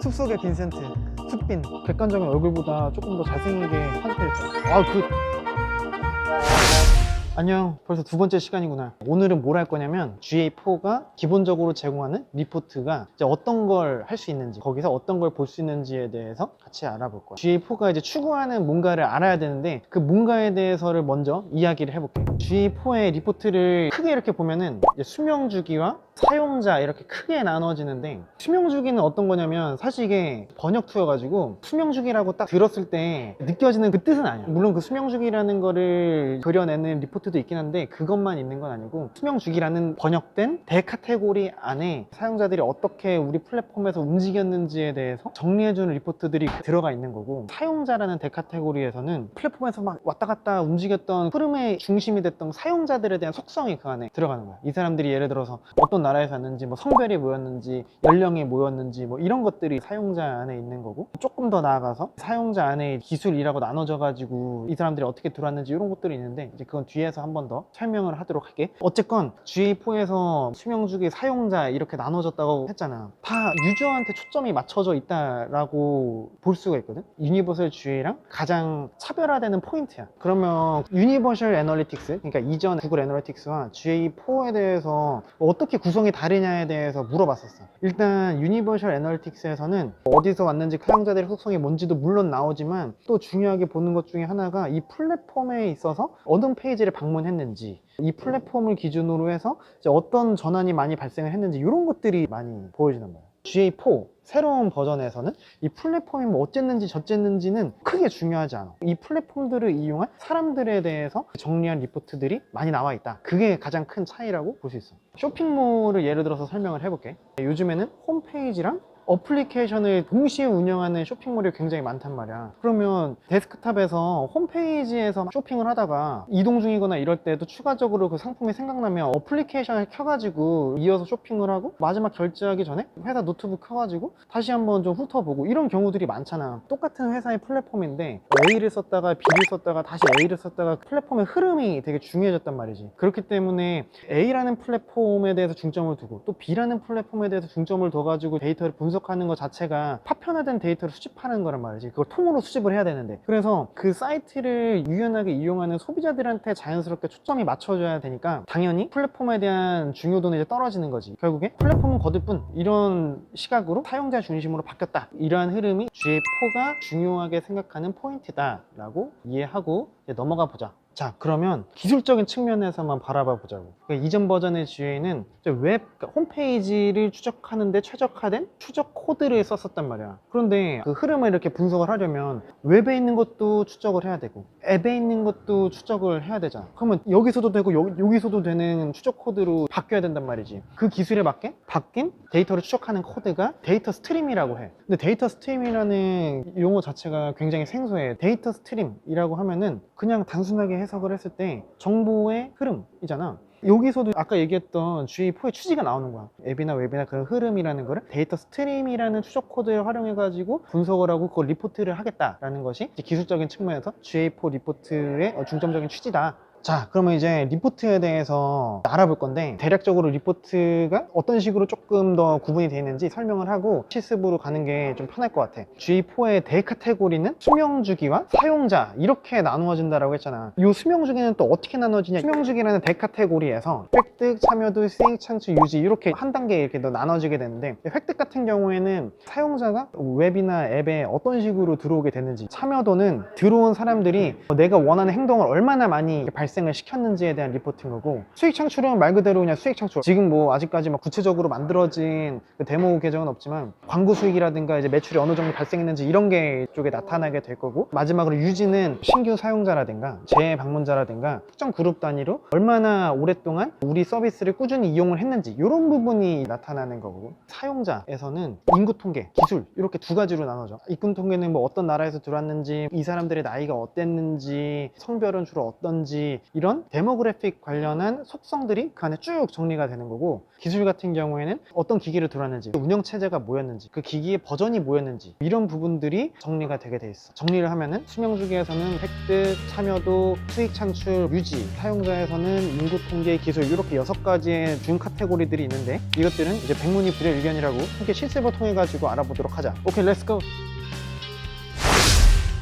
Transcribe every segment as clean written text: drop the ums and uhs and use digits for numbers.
숲속의 빈센트, 숲빈. 객관적인 얼굴보다 조금 더 잘생기게 편집해줬어요. 안녕. 벌써 두 번째 시간이구나. 오늘은 뭘 할 거냐면 GA4가 기본적으로 제공하는 리포트가 이제 어떤 걸 할 수 있는지, 거기서 어떤 걸 볼 수 있는지에 대해서 같이 알아볼 거야. GA4가 이제 추구하는 뭔가를 알아야 되는데 그 뭔가에 대해서를 먼저 이야기를 해볼게. GA4의 리포트를 크게 이렇게 보면은 이제 수명 주기와 사용자 이렇게 크게 나눠지는데, 수명 주기는 어떤 거냐면 사실 이게 번역 투여가지고 수명 주기라고 딱 들었을 때 느껴지는 그 뜻은 아니야. 물론 그 수명 주기라는 거를 그려내는 리포트도 있긴 한데 그것만 있는 건 아니고, 수명 주기라는 번역된 대카테고리 안에 사용자들이 어떻게 우리 플랫폼에서 움직였는지에 대해서 정리해주는 리포트들이 들어가 있는 거고, 사용자라는 대카테고리에서는 플랫폼에서 막 왔다 갔다 움직였던 흐름의 중심이 됐던 사용자들에 대한 속성이 그 안에 들어가는 거야. 이 사람들이 예를 들어서 어떤 나라에 갔는지, 뭐 성별이 뭐였는지, 연령이 뭐였는지, 뭐 이런 것들이 사용자 안에 있는 거고, 조금 더 나아가서 사용자 안에 기술이라고 나눠져 가지고 이 사람들이 어떻게 들어왔는지 이런 것들이 있는데, 이제 그건 뒤에서 한 번 더 설명을 하도록 할게. 어쨌건 GA4에서 수명주기 사용자 이렇게 나눠졌다고 했잖아. 다 유저한테 초점이 맞춰져 있다라고 볼 수가 있거든. 유니버설 GA랑 가장 차별화되는 포인트야. 그러면 유니버설 애널리틱스, 그러니까 이전 구글 애널리틱스와 GA4에 대해서 어떻게 구성이 다르냐에 대해서 물어봤었어. 일단 유니버설 애널리틱스에서는 어디서 왔는지, 사용자들의 속성이 뭔지도 물론 나오지만, 또 중요하게 보는 것 중에 하나가 이 플랫폼에 있어서 어떤 페이지를 방문했는지, 이 플랫폼을 기준으로 해서 이제 어떤 전환이 많이 발생을 했는지, 이런 것들이 많이 보여지는 거야. GA4 새로운 버전에서는 이 플랫폼이 뭐 어쨌는지 저쨌는지는 크게 중요하지 않아. 이 플랫폼들을 이용한 사람들에 대해서 정리한 리포트들이 많이 나와 있다. 그게 가장 큰 차이라고 볼 수 있어. 쇼핑몰을 예를 들어서 설명을 해볼게. 요즘에는 홈페이지랑 어플리케이션을 동시에 운영하는 쇼핑몰이 굉장히 많단 말이야. 그러면 데스크탑에서 홈페이지에서 쇼핑을 하다가 이동 중이거나 이럴 때도 추가적으로 그 상품이 생각나면 어플리케이션을 켜가지고 이어서 쇼핑을 하고, 마지막 결제하기 전에 회사 노트북 켜가지고 다시 한번 좀 훑어보고, 이런 경우들이 많잖아. 똑같은 회사의 플랫폼인데 A를 썼다가 B를 썼다가 다시 A를 썼다가 플랫폼의 흐름이 되게 중요해졌단 말이지. 그렇기 때문에 A라는 플랫폼에 대해서 중점을 두고 또 B라는 플랫폼에 대해서 중점을 둬가지고 데이터를 분석하는 것 자체가 파편화된 데이터를 수집하는 거란 말이지. 그걸 통으로 수집을 해야 되는데, 그래서 그 사이트를 유연하게 이용하는 소비자들한테 자연스럽게 초점이 맞춰져야 되니까 당연히 플랫폼에 대한 중요도는 이제 떨어지는 거지. 결국에 플랫폼은 거들 뿐, 이런 시각으로 사용자 중심으로 바뀌었다. 이러한 흐름이 GA4가 중요하게 생각하는 포인트다 라고 이해하고 이제 넘어가 보자. 자, 그러면 기술적인 측면에서만 바라봐 보자고. 그러니까 이전 버전의 GA는 웹, 그러니까 홈페이지를 추적하는데 최적화된 추적 코드를 썼었단 말이야. 그런데 그 흐름을 이렇게 분석을 하려면 웹에 있는 것도 추적을 해야 되고 앱에 있는 것도 추적을 해야 되잖아. 그러면 여기서도 되고 여기서도 되는 추적 코드로 바뀌어야 된단 말이지. 그 기술에 맞게 바뀐 데이터를 추적하는 코드가 데이터 스트림이라고 해. 근데 데이터 스트림이라는 용어 자체가 굉장히 생소해. 데이터 스트림이라고 하면은 그냥 단순하게 해석을 했을 때 정보의 흐름이잖아. 여기서도 아까 얘기했던 GA4의 취지가 나오는 거야. 앱이나 웹이나 그런 흐름이라는 거를 데이터 스트림이라는 추적 코드를 활용해 가지고 분석을 하고 그걸 리포트를 하겠다라는 것이 기술적인 측면에서 GA4 리포트의 중점적인 취지다. 자, 그러면 이제 리포트에 대해서 알아볼 건데, 대략적으로 리포트가 어떤 식으로 조금 더 구분이 되어 있는지 설명을 하고 실습으로 가는 게 좀 편할 것 같아. GA4의 대카테고리는 수명주기와 사용자 이렇게 나누어진다라고 했잖아. 이 수명주기는 또 어떻게 나눠지냐, 수명주기라는 대카테고리에서 획득, 참여도, 수익, 창출, 유지 이렇게 한 단계 이렇게 더 나눠지게 되는데, 획득 같은 경우에는 사용자가 웹이나 앱에 어떤 식으로 들어오게 되는지, 참여도는 들어온 사람들이 내가 원하는 행동을 얼마나 많이 발생을 시켰는지에 대한 리포트인 거고, 수익 창출은 말 그대로 그냥 수익 창출. 지금 뭐 아직까지 막 구체적으로 만들어진 그 데모 계정은 없지만 광고 수익이라든가 이제 매출이 어느 정도 발생했는지 이런 게 쪽에 나타나게 될 거고, 마지막으로 유지는 신규 사용자라든가 재방문자라든가 특정 그룹 단위로 얼마나 오랫동안 우리 서비스를 꾸준히 이용을 했는지 이런 부분이 나타나는 거고, 사용자에서는 인구 통계, 기술 이렇게 두 가지로 나눠져. 인구 통계는 뭐 어떤 나라에서 들어왔는지, 이 사람들의 나이가 어땠는지, 성별은 주로 어떤지, 이런 데모그래픽 관련한 속성들이 그 안에 쭉 정리가 되는 거고, 기술 같은 경우에는 어떤 기기를 들어왔는지, 운영체제가 뭐였는지, 그 기기의 버전이 뭐였는지, 이런 부분들이 정리가 되게 돼 있어. 정리를 하면은 수명주기에서는 획득, 참여도, 수익 창출, 유지, 사용자에서는 인구 통계, 기술, 이렇게 6가지의 중 카테고리들이 있는데, 이것들은 이제 백문이 불여일견이라고 함께 실습을 통해 가지고 알아보도록 하자. 오케이, 렛츠고!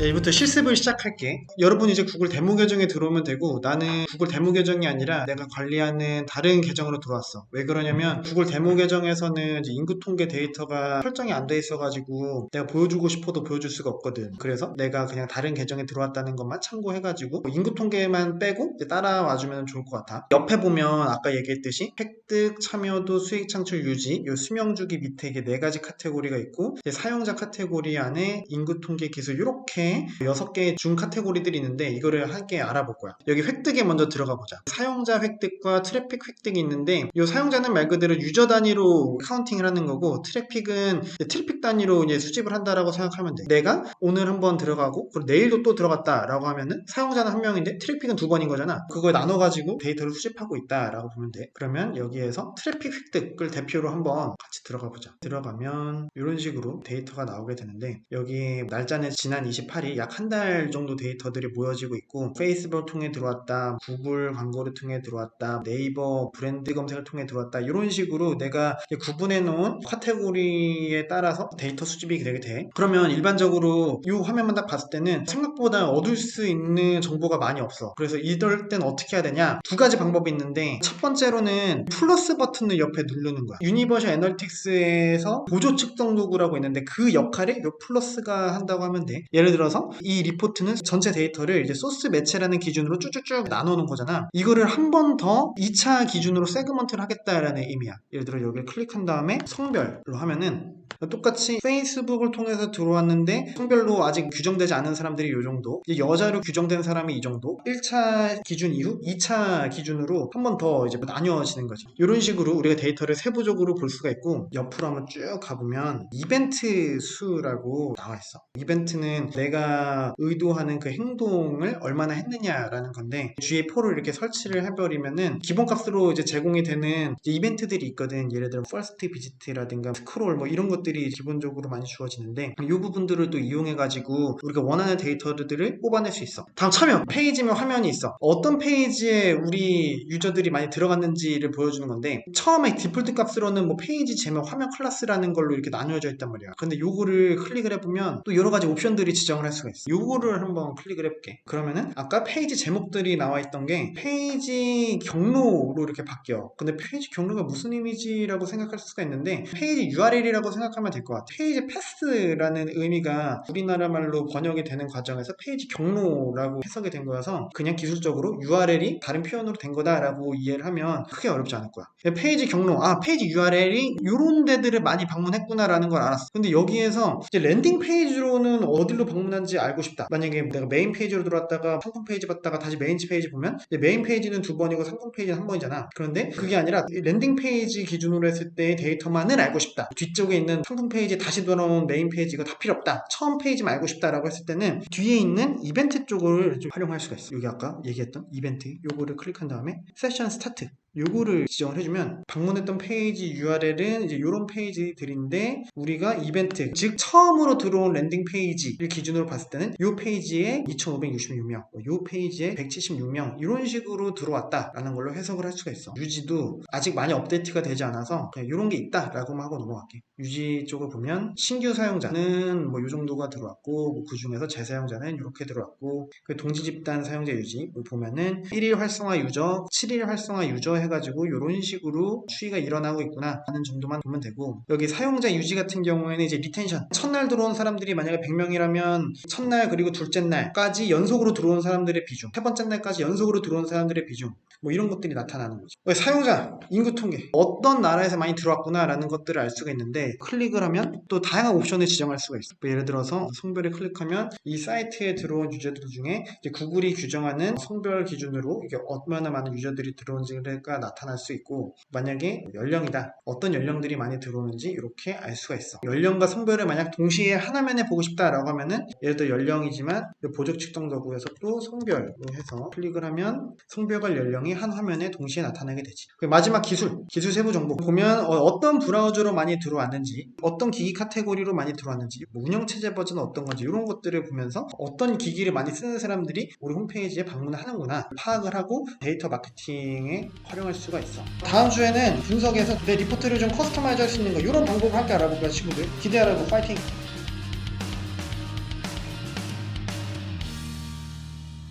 이부터 실습을 시작할게. 여러분 이제 구글 데모 계정에 들어오면 되고, 나는 구글 데모 계정이 아니라 내가 관리하는 다른 계정으로 들어왔어. 왜 그러냐면 구글 데모 계정에서는 이제 인구 통계 데이터가 설정이 안 돼 있어가지고 내가 보여주고 싶어도 보여줄 수가 없거든. 그래서 내가 그냥 다른 계정에 들어왔다는 것만 참고해가지고 인구 통계만 빼고 이제 따라와주면 좋을 것 같아. 옆에 보면 아까 얘기했듯이 획득, 참여도, 수익 창출, 유지, 요 수명주기 밑에 이게 4가지 카테고리가 있고, 이제 사용자 카테고리 안에 인구 통계 기술, 이렇게 6개의 중 카테고리들이 있는데 이거를 함께 알아볼 거야. 여기 획득에 먼저 들어가 보자. 사용자 획득과 트래픽 획득이 있는데, 이 사용자는 말 그대로 유저 단위로 카운팅을 하는 거고, 트래픽은 트래픽 단위로 이제 수집을 한다라고 생각하면 돼. 내가 오늘 한번 들어가고 그리고 내일도 또 들어갔다라고 하면은 사용자는 1명인데 트래픽은 2번인 거잖아. 그걸 나눠가지고 데이터를 수집하고 있다라고 보면 돼. 그러면 여기에서 트래픽 획득을 대표로 한번 같이 들어가 보자. 들어가면 이런 식으로 데이터가 나오게 되는데, 여기 날짜는 지난 28일, 약 한 달 정도 데이터들이 모여지고 있고, 페이스북을 통해 들어왔다, 구글 광고를 통해 들어왔다, 네이버 브랜드 검색을 통해 들어왔다, 이런 식으로 내가 구분해 놓은 카테고리에 따라서 데이터 수집이 되게 돼. 그러면 일반적으로 이 화면만 딱 봤을 때는 생각보다 얻을 수 있는 정보가 많이 없어. 그래서 이럴 땐 어떻게 해야 되냐, 2가지 방법이 있는데, 첫 번째로는 플러스 버튼을 옆에 누르는 거야. 유니버셜 애널리틱스에서 보조 측정 도구라고 있는데, 그 역할을 이 플러스가 한다고 하면 돼. 예를 들어서 이 리포트는 전체 데이터를 이제 소스 매체라는 기준으로 쭉쭉쭉 나누는 거잖아. 이거를 한 번 더 2차 기준으로 세그먼트를 하겠다라는 의미야. 예를 들어 여기를 클릭한 다음에 성별로 하면은 똑같이 페이스북을 통해서 들어왔는데 성별로 아직 규정되지 않은 사람들이 이 정도, 이제 여자로 규정된 사람이 이 정도, 1차 기준 이후 2차 기준으로 한 번 더 이제 나뉘어지는 거지. 이런 식으로 우리가 데이터를 세부적으로 볼 수가 있고, 옆으로 한번 쭉 가보면 이벤트 수라고 나와 있어. 이벤트는 내가 의도하는 그 행동을 얼마나 했느냐라는 건데, GA4를 이렇게 설치를 해버리면은 기본값으로 이제 제공이 되는 이제 이벤트들이 있거든. 예를 들어 퍼스트 비지트라든가 스크롤, 뭐 이런 것들이 기본적으로 많이 주어지는데, 이 부분들을 또 이용해가지고 우리가 원하는 데이터들을 뽑아낼 수 있어. 다음 참여, 페이지면 화면이 있어. 어떤 페이지에 우리 유저들이 많이 들어갔는지를 보여주는 건데, 처음에 디폴트 값으로는 뭐 페이지 제목, 화면 클래스라는 걸로 이렇게 나뉘어져 있단 말이야. 근데 요거를 클릭을 해보면 또 여러 가지 옵션들이 지정을 할 수가 있어. 요거를 한번 클릭을 해볼게. 그러면은 아까 페이지 제목들이 나와 있던 게 페이지 경로로 이렇게 바뀌어. 근데 페이지 경로가 무슨 의미지라고 생각할 수가 있는데, 페이지 URL이라고 생각하면 될 것 같아. 페이지 패스라는 의미가 우리나라 말로 번역이 되는 과정에서 페이지 경로라고 해석이 된 거여서 그냥 기술적으로 URL이 다른 표현으로 된 거다라고 이해를 하면 크게 어렵지 않을 거야. 페이지 경로, 페이지 URL이 이런 데들을 많이 방문했구나라는 걸 알았어. 근데 여기에서 이제 랜딩 페이지로는 어디로 방문한지 알고 싶다. 만약에 내가 메인 페이지로 들어왔다가 상품 페이지 봤다가 다시 메인 페이지 보면 메인 페이지는 2번이고 상품 페이지는 1번이잖아. 그런데 그게 아니라 랜딩 페이지 기준으로 했을 때 데이터만을 알고 싶다. 뒤쪽에 있는 상품 페이지 다시 돌아온 메인 페이지 이거 다 필요 없다. 처음 페이지만 알고 싶다라고 했을 때는 뒤에 있는 이벤트 쪽을 좀 활용할 수가 있어. 여기 아까 얘기했던 이벤트, 요거를 클릭한 다음에 세션 스타트, 요거를 지정을 해주면 방문했던 페이지 URL은 이제 요런 페이지들인데, 우리가 이벤트, 즉 처음으로 들어온 랜딩 페이지를 기준으로 봤을 때는 요 페이지에 2566명, 요 페이지에 176명, 이런 식으로 들어왔다라는 걸로 해석을 할 수가 있어. 유지도 아직 많이 업데이트가 되지 않아서 그냥 요런 게 있다라고만 하고 넘어갈게. 유지 쪽을 보면 신규 사용자는 뭐 요 정도가 들어왔고, 뭐 그 중에서 재사용자는 이렇게 들어왔고, 그 동지 집단 사용자 유지 보면은 1일 활성화 유저, 7일 활성화 유저 해가지고 이런 식으로 추이가 일어나고 있구나 하는 정도만 보면 되고, 여기 사용자 유지 같은 경우에는 이제 리텐션, 첫날 들어온 사람들이 만약에 100명이라면 첫날 그리고 둘째 날까지 연속으로 들어온 사람들의 비중, 세 번째 날까지 연속으로 들어온 사람들의 비중, 뭐 이런 것들이 나타나는 거죠. 사용자 인구 통계, 어떤 나라에서 많이 들어왔구나 라는 것들을 알 수가 있는데, 클릭을 하면 또 다양한 옵션을 지정할 수가 있어. 예를 들어서 성별을 클릭하면 이 사이트에 들어온 유저들 중에 이제 구글이 규정하는 성별 기준으로 이게 얼마나 많은 유저들이 들어온지가 상태가 나타날 수 있고, 만약에 연령이다, 어떤 연령들이 많이 들어오는지 이렇게 알 수가 있어. 연령과 성별을 만약 동시에 한 화면에 보고 싶다라고 하면은, 예를 들어 연령이지만 보조 측정 도구에서 또 성별로 해서 클릭을 하면 성별과 연령이 한 화면에 동시에 나타나게 되지. 마지막 기술 세부 정보 보면 어떤 브라우저로 많이 들어왔는지, 어떤 기기 카테고리로 많이 들어왔는지, 뭐 운영체제 버전은 어떤 건지, 이런 것들을 보면서 어떤 기기를 많이 쓰는 사람들이 우리 홈페이지에 방문하는구나 파악을 하고 데이터 마케팅에 활용할 수가 있어. 다음 주에는 분석에서 내 리포트를 좀 커스터마이즈 할 수 있는 거, 이런 방법을 함께 알아볼 거야 친구들. 기대하라고. 파이팅!